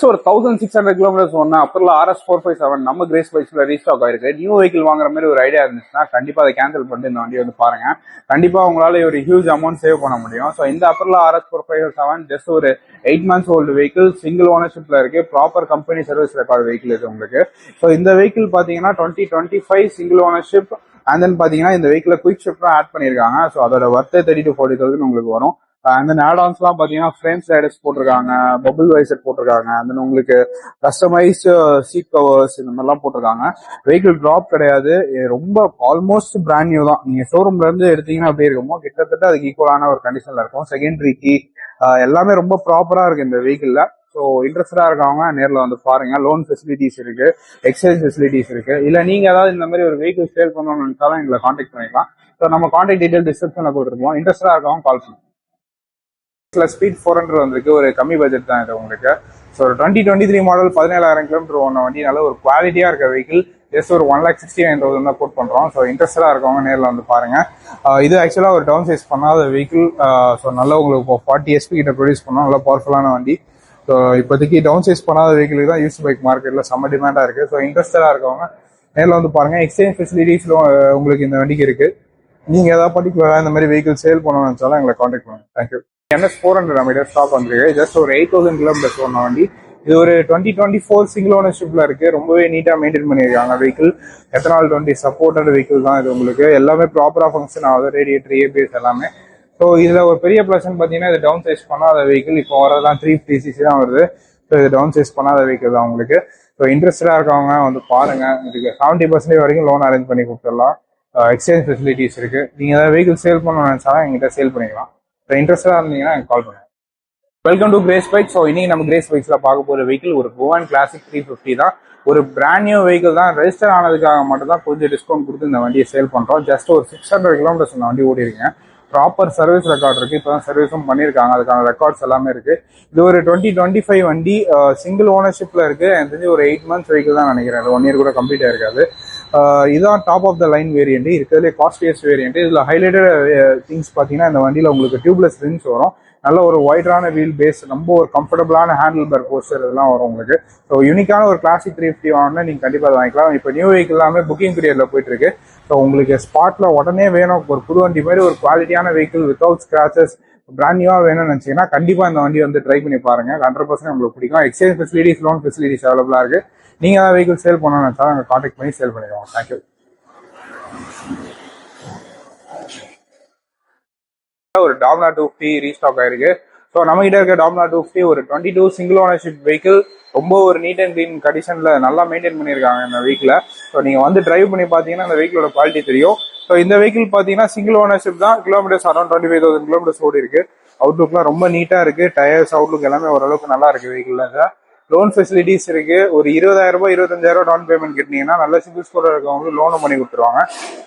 ஒரு 1600 கிலோமீட்டர்ஸ் ஒன்னா அப்புறம் RS457 நம்ம கிரேஸ் பைக்ஸ்ல ரீஸ்டாக் ஆயிருக்கு. நியூ வெஹிக்கிள் வாங்குற மாதிரி ஒரு ஐடியா இருந்துச்சுன்னா கண்டிப்பா அதை கேன்சல் பண்ணிட்டு இந்த வண்டி வந்து பாருங்க. கண்டிப்பா உங்களால ஒரு ஹியூஜ் அமௌண்ட் சேவ் பண்ண முடியும். ஸோ இந்த அப்புறம் RS457 ஜஸ்ட் ஒரு 8 months ஓல்டு வெஹிக்கிள், சிங்கிள் ஓனர்ஷிப்ல இருக்கு, proper company service record vehicle இது உங்களுக்கு. ஸோ இந்த வெஹிக்கிள் பாத்தீங்கன்னா 2025 சிங்கிள் ஓனர்ஷிப் அண்ட் தென் பாத்தீங்கன்னா இந்த வெஹிக்கிள் குயிக் ஷிஃப்ட்லாம் ஆட் பண்ணிருக்காங்க. ஸோ அதோட ஒர்த்து 30 to 40,000 உங்களுக்கு வரும். அந்த ஆட்-ஆன்ஸ் எல்லாம் பாத்தீங்கன்னா ஃப்ரேம் ஸ்லைடர்ஸ் போட்டிருக்காங்க, பபிள் வைசர் போட்டிருக்காங்க, அந்த உங்களுக்கு கஸ்டமைஸ்டு சீட் கவர்ஸ் இந்த மாதிரிலாம் போட்டிருக்காங்க. வெஹிக்கிள் டிராப் கிடையாது, ரொம்ப ஆல்மோஸ்ட் பிராண்ட் நியூ தான். நீங்க ஷோரூம்ல இருந்து எடுத்தீங்கன்னா அப்படியே இருக்குமோ கிட்டத்தட்ட அதுக்கு ஈக்குவலான ஒரு கண்டிஷன்ல இருக்கும். செகண்டரி கீ எல்லாமே ரொம்ப ப்ராப்பரா இருக்கு இந்த வெஹிக்கிள்ல. ஸோ இன்ட்ரெஸ்டடா இருக்கவங்க நேரில் வந்து பாருங்க. லோன் ஃபெசிலிட்டிஸ் இருக்கு, எக்ஸ்சேஞ்ச் ஃபெசிலிட்டிஸ் இருக்கு. இல்ல நீங்க ஏதாவது இந்த மாதிரி ஒரு வெஹிக்கிள் சேல் பண்ணணும்னு நினைச்சாலும் எங்களை கான்டாக்ட் பண்ணிக்கலாம். ஸோ நம்ம கான்டாக்ட் டீடைல் டிஸ்கிரிப்ஷன்ல போட்டுருக்கோம். இன்ட்ரெஸ்டடா இருக்கவங்க கால் பண்ணுங்க. ஸ்பீட் 400 வந்திருக்கு, ஒரு கம்மி பட்ஜெட் தான் இது உங்களுக்கு. ஸோ 2023 மாடல் 17,000 கிலோமீட்டர் ஓன வண்டி, நல்ல ஒரு குவாலிட்டியா இருக்க வெஹிக்கிள். ஜஸ்ட் ஒரு 1,69,000 தான் கோட் பண்றோம். ஸோ இன்ட்ரெஸ்டடா இருக்கவங்க நேரில் வந்து பாருங்க. இது ஆக்சுவலா ஒரு டவுன் சைஸ் பண்ணாத வெஹிக்கிள். ஸோ நல்லா உங்களுக்கு 40 SP கிட்ட ப்ரொடியூஸ் பண்ணோம், நல்ல பவர்ஃபுல்லான வண்டி. ஸோ இப்போதைக்கு டவுன் சைஸ் பண்ணாத வெஹிக்கிளுக்கு தான் யூஸ் பைக் மார்க்கெட்ல செம்ம டிமாண்டா இருக்கு. ஸோ இன்ட்ரெஸ்டடா இருக்கவங்க நேரில் வந்து பாருங்க. எக்ஸ்சேஞ்ச் ஃபெசிலிட்டிஸ் உங்களுக்கு இந்த வண்டிக்கு இருக்கு. நீங்க ஏதாவது பர்டிகுலரா இந்த மாதிரி வெஹிக்கிள் சேல் பண்ணணும்னு நினைச்சாலும் எங்களை கான்டாக்ட் பண்ணுங்க. தேங்க்யூ. NS400 நம்ம ஸ்டாக் வந்துருக்கு. ஜஸ்ட் ஒரு 8,000 கிலோமீட்டர்ஸ் ஓன வண்டி. இது ஒரு 2024 சிங்கிள் ஓனர்ஷிப்ல இருக்கு. ரொம்பவே நீட்டா மெயின்டைன் பண்ணிருக்காங்க வெஹிக்கிள். எத்தனால் 20 சப்போர்ட்டட் வெஹிக்கிள் தான் இது உங்களுக்கு. எல்லாமே ப்ராப்பரா ஃபங்க்ஷன் ஆகுது, ரேடியேட்டர், ABS எல்லாமே. ஸோ இதுல ஒரு பெரிய பிளஸ் பாத்தீங்கன்னா இது டவுன் சைஸ் பண்ணாத வெஹிக்கிள். இப்போ வரதான் 350cc தான் வருது. ஸோ இது டவுன் சைஸ் பண்ணாத வெஹிக்கிள் தான் உங்களுக்கு. ஸோ இன்ட்ரெஸ்டடா இருக்கவங்க வந்து பாருங்க. இதுக்கு 70% வரைக்கும் லோன் அரேஞ்ச் பண்ணி கொடுத்துடலாம். எக்ஸ்சேஞ்ச் ஃபெசிலிட்டிஸ் இருக்கு. நீங்க ஏதாவது வெஹிக்கிள் சேல் பண்ணணும்னு நினைச்சாலும் எங்கிட்ட சேல் பண்ணிக்கலாம். இன்ட்ரெஸ்டா இருந்தீங்கன்னா எனக்கு கால் பண்ணுங்க. Welcome to grace bike. So இன்னைக்கு நம்ம கிரேஸ் பைக்ஸ்ல பார்க்க போற வெஹிக்கிள் ஒரு கோவான் கிளாசிக் 350 தான். ஒரு பிராண்ட் நியூ வெஹிக்கிள் தான். ரெஜிஸ்டர் ஆனதுக்காக மட்டும் தான் கொஞ்சம் டிஸ்கவுண்ட் கொடுத்து இந்த வண்டியை சேல் பண்றோம். ஜஸ்ட் ஒரு 600 கிலோமீட்டர்ஸ் இந்த வண்டி ஓடி இருக்கேன். ப்ராப்பர் சர்வீஸ் ரெக்கார்ட் இருக்கு. இப்பதான் சர்வீஸும் பண்ணிருக்காங்க, அதுக்கான ரெக்கார்ட்ஸ் எல்லாமே இருக்கு. இது ஒரு 2025 வண்டி, சிங்கிள் ஓனர்ஷிப்ல இருக்கு. எனக்கு தெரிஞ்சு ஒரு 8 months வெஹிக்கிள் தான் நினைக்கிறேன். 1 year கூட கம்ப்ளீட் ஆயிருக்காது. இதுதான் top of the line variant, இருக்கிறதுலே காஸ்ட்லியஸ்ட் வேரியன்ட். இதுல ஹைலைட்டட் திங்ஸ் பாத்தீங்கன்னா இந்த வண்டியில உங்களுக்கு டியூப்லெஸ் ரிம்ஸ் வரும். நல்ல ஒரு ஒய்டான வீல் பேஸ், ரொம்ப ஒரு கம்ஃபர்டபுளான ஹேண்டில் பேர் போஸ்டர் இதெல்லாம் வரும் உங்களுக்கு. ஸோ யூனிக்கான ஒரு கிளாசிக் 350 வாங்கினா நீங்க கண்டிப்பா அதை வாங்கிக்கலாம். இப்போ நியூ வெஹிக்கிள் எல்லாமே புக்கிங் பீரியட்ல போயிட்டு இருக்கு. ஸோ உங்களுக்கு ஸ்பாட்ல உடனே வேணும், ஒரு புது வண்டி மாதிரி ஒரு குவாலிட்டியான வெஹிக்கிள் வித்தவுட் ஸ்கிராச்சஸ் பிராண்ட் நியூவா வேணும்னு நினைச்சீங்கன்னா கண்டிப்பா இந்த வண்டி வந்து ட்ரை பண்ணி பாருங்க. 100% உங்களுக்கு பிடிக்கும். எக்ஸ்சேஞ்ச் ஃபெசிலிட்டிஸ், லோன் ஃபெசிலிட்டிஸ் அவைலபிளா இருக்கு. நீங்க ஏதாவது வெஹிக்கிள் சேல் பண்ணணும்னு நினைச்சாலும் அங்கே கான்டாக்ட் பண்ணி சேல் பண்ணிடுவோம். தேங்க்யூ. ஒரு டாமினா 250 ரீஸ்டாக் ஆயிருக்கு. ஸோ நம்ம கிட்ட இருக்க டாமினா 250 ஒரு 22 சிங்கிள் ஓனர்ஷிப் வெஹிக்கிள். ரொம்ப ஒரு நீட் அண்ட் கிளீன் கண்டிஷன்ல நல்லா மெயின்டைன் பண்ணியிருக்காங்க இந்த வெஹிக்கிள. ஸோ நீங்க வந்து டிரைவ் பண்ணி பாத்தீங்கன்னா இந்த வெஹிக்கிளோட குவாலிட்டி தெரியும். ஸோ இந்த வெஹிக்கிள் பாத்தீங்கன்னா சிங்கிள் ஓனர்ஷிப் தான். கிலோமீட்டர்ஸ் அரௌண்ட் 25,000 கிலோமீட்டர்ஸ் ஓடி இருக்கு. அவுட்லுக்லாம் ரொம்ப நீட்டா இருக்கு. டயர்ஸ், அவுட்லுக் எல்லாமே ஓரளவுக்கு நல்லா இருக்கு வெஹிக்கிள்ல. லோன் ஃபெசிலிட்டிஸ் இருக்கு. ஒரு 20,000 25,000 டவுன் பேமெண்ட் கட்டினீங்கன்னா நல்ல சிபில் ஸ்கோர் இருக்கவங்க லோனும் பண்ணி கொடுத்துருவாங்க.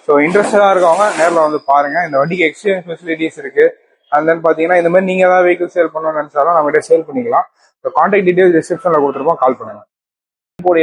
ஸோ இன்ட்ரெஸ்டடா இருக்கவங்க நேரில் வந்து பாருங்க. இந்த வண்டிக்கு எக்ஸ்சேஞ்ச் ஃபெசிலிட்டிஸ் இருக்கு. அண்ட் தென் பாத்தீங்கன்னா இந்த மாதிரி நீங்க ஏதாவது வெஹிக்கிள் சேல் பண்ணணும்னு நினைச்சாலும் நம்ம கிட்ட சேல் பண்ணிக்கலாம். கான்டாக்ட் டீடைல்ஸ் டிஸ்கிரிப்ஷன்ல கொடுத்துருப்போம், கால் பண்ணுங்க.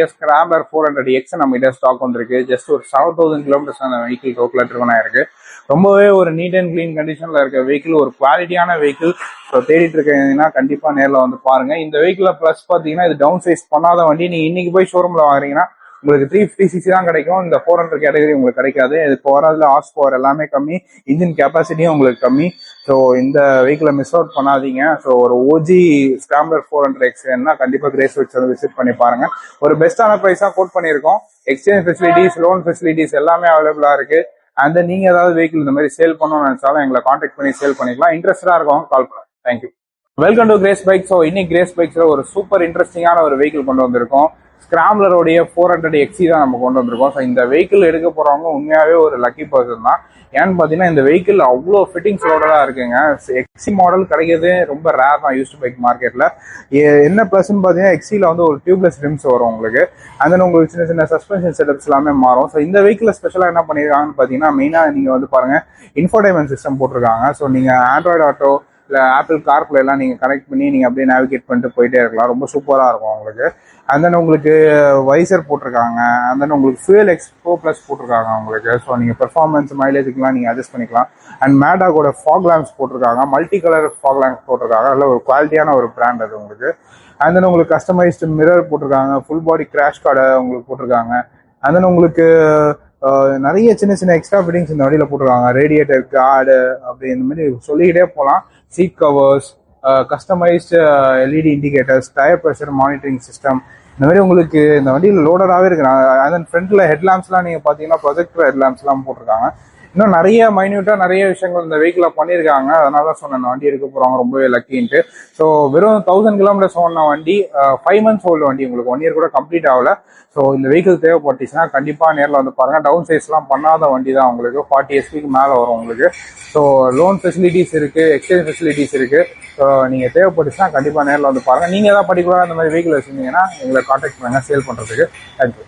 ஸ்கிராம்பர் 400X நம்ம கிட்ட ஸ்டாக் வந்துருக்கு. ஜஸ்ட் ஒரு 7,000 கிலோமீட்டர்ஸ் அந்த வெஹிக்கிள் டோட்டலா ட்ரிவன் ஆயிருக்கு. ரொம்பவே ஒரு நீட் அண்ட் கிளீன் கண்டிஷன்ல இருக்க வெஹிக்கிள், ஒரு குவாலிட்டியான வெஹிக்கிள். ஸோ தேடிட்டு இருக்கீங்கன்னா கண்டிப்பா நேரில் வந்து பாருங்க. இந்த வெஹிக்கிள் பிளஸ் பாத்தீங்கன்னா இது டவுன் சைஸ் பண்ணாத வண்டி. நீங்க இன்னைக்கு போய் ஷோரூம்ல வாங்குறீங்கன்னா உங்களுக்கு 350cc தான் கிடைக்கும். இந்த 400 கேட்டகரி உங்களுக்கு கிடைக்காது. இது இப்போ வரதுல ஹார்ஸ் பவர் எல்லாமே கம்மி, இன்ஜின் கெப்பாசிட்டியும் உங்களுக்கு கம்மி. ஸோ இந்த வெஹிக்கிளை மிஸ் அவுட் பண்ணாதீங்க. ஸோ ஒரு ஓஜி ஸ்கிராம்பர் 400X வேணும்னா கண்டிப்பா கிரேஸ் பைக்ஸ் வந்து விசிட் பண்ணி பாருங்க. ஒரு பெஸ்டான பிரைஸா கோட் பண்ணியிருக்கோம். எக்ஸ்சேஞ்ச் ஃபெசிலிட்டிஸ், லோன் ஃபெசிலிட்டிஸ் எல்லாமே அவைலபிளா இருக்கு. அண்ட் நீங்க ஏதாவது வெஹிக்கிள் இந்த மாதிரி சேல் பண்ணணும்னு நினைச்சாலும் எங்களை கான்டாக்ட் பண்ணி சேல் பண்ணிக்கலாம். இன்ட்ரெஸ்டடா இருக்கவங்க கால் பண்ணுங்க. Thank you. Welcome to grace bike. So இன்னைக்கு கிரேஸ் பைக்ஸ்ல ஒரு சூப்பர் இன்ட்ரெஸ்டிங்கான ஒரு வெஹிக்கிள் கொண்டு வந்திருக்கோம். ஸ்கிராம்லருடைய 400XC தான் நம்ம கொண்டு வந்திருக்கோம். ஸோ இந்த வெஹிக்கிள் எடுக்க போறவங்க உண்மையாவே ஒரு லக்கி பர்சன் தான். ஏன்னு பாத்தீங்கன்னா இந்த வெஹிக்கிள் அவ்வளோ ஃபிட்டிங்ஸோட தான் இருக்குங்க. XC மாடல் கிடைக்கிறது ரொம்ப ரேர் தான் யூஸ்டு பைக் மார்க்கெட்ல. என்ன பிளஸ்ன்னு பாத்தீங்கன்னா XCல வந்து ஒரு டியூப்லெஸ் ரிம்ஸ் வரும் உங்களுக்கு. அண்ட் தென் உங்களுக்கு சின்ன சின்ன சஸ்பென்ஷன் செட்டப்ஸ் எல்லாமே மாறும். ஸோ இந்த வெஹிக்கிள் ஸ்பெஷலா என்ன பண்ணிருக்காங்கன்னு பாத்தீங்கன்னா மெயினா நீங்க வந்து பாருங்க, இன்ஃபோடைன்மென்ட் சிஸ்டம் போட்டிருக்காங்க. ஸோ நீங்க ஆண்ட்ராய்டு ஆட்டோ இல்லை ஆப்பிள் கார்ப்ளே எல்லாம் நீங்கள் கனெக்ட் பண்ணி நீங்கள் அப்படியே நேவிகேட் பண்ணிட்டு போயிட்டே இருக்கலாம். ரொம்ப சூப்பராக இருக்கும் உங்களுக்கு. அண்ட் தென் உங்களுக்கு வைசர் போட்டிருக்காங்க. அண்ட் தென் உங்களுக்கு ஃபியூல் எக்ஸ்போ ப்ளஸ் போட்டிருக்காங்க உங்களுக்கு. ஸோ நீங்கள் பெர்ஃபார்மன்ஸ் மைலேஜுக்குலாம் நீங்கள் அட்ஜஸ்ட் பண்ணிக்கலாம். அண்ட் மேடாகோட ஃபாக் லேம்ப்ஸ் போட்டிருக்காங்க. மல்டி கலர் ஃபாக் லேம்ப்ஸ் போட்டிருக்காங்க. நல்ல ஒரு குவாலிட்டியான ஒரு பிராண்ட் அது உங்களுக்கு. அண்ட் தென் உங்களுக்கு கஸ்டமைஸ்டு மிரர் போட்டிருக்காங்க. ஃபுல் பாடி கிராஷ் கார்டை உங்களுக்கு போட்டிருக்காங்க. அண்ட் தென் உங்களுக்கு நிறைய சின்ன சின்ன எக்ஸ்ட்ரா ஃபிட்டிங்ஸ் இந்த வண்டியில் போட்டிருக்காங்க. ரேடியேட்டர் கார்டு அப்படி இந்த மாதிரி சொல்லிக்கிட்டே போகலாம். Seat covers, customised LED indicators, tyre pressure monitoring system, இந்த மாதிரி உங்களுக்கு இந்த வண்டியில் லோடடாகவே இருக்கு. அண்ட் தென் ஃப்ரண்ட்ல ஹெட்லாம்ப்ஸ்லாம் நீங்கள் பார்த்தீங்கன்னா ப்ரொஜெக்டர் ஹெட்லாம்ப்ஸ்லாம் போட்டிருக்காங்க. இன்னும் நிறைய மைன்யூட்டா நிறைய விஷயங்கள் இந்த வெஹிக்கிள பண்ணியிருக்காங்க. அதனால தான் சொன்னேன் வண்டி எடுக்க போறவங்க ரொம்பவே லக்கின்ட்டு. ஸோ வெறும் 1000 கிலோமீட்டர்ஸ் ஓடின வண்டி, 5 months ஓல்டு வண்டி, உங்களுக்கு 1 year கூட கம்ப்ளீட் ஆகல. ஸோ இந்த வெஹிக்கிள் தேவைப்பட்டுச்சுன்னா கண்டிப்பாக நேரில் வந்து பாருங்க. டவுன் சைஸ்லாம் பண்ணாத வண்டி தான் உங்களுக்கு. 40 HP மேலே வரும் உங்களுக்கு. ஸோ லோன் ஃபெசிலிட்டிஸ் இருக்கு, எக்ஸ்சேஞ்ச் ஃபெசிலிட்டிஸ் இருக்கு. ஸோ நீங்க தேவைப்பட்டுச்சுன்னா கண்டிப்பாக நேரில் வந்து பாருங்க. நீங்க ஏதாவது பர்டிகுலராக இந்த மாதிரி வெஹிக்கிள் வச்சிருந்தீங்கன்னா எங்களை கான்டாக்ட் பண்ணுங்க சேல் பண்றதுக்கு. தேங்க்யூ.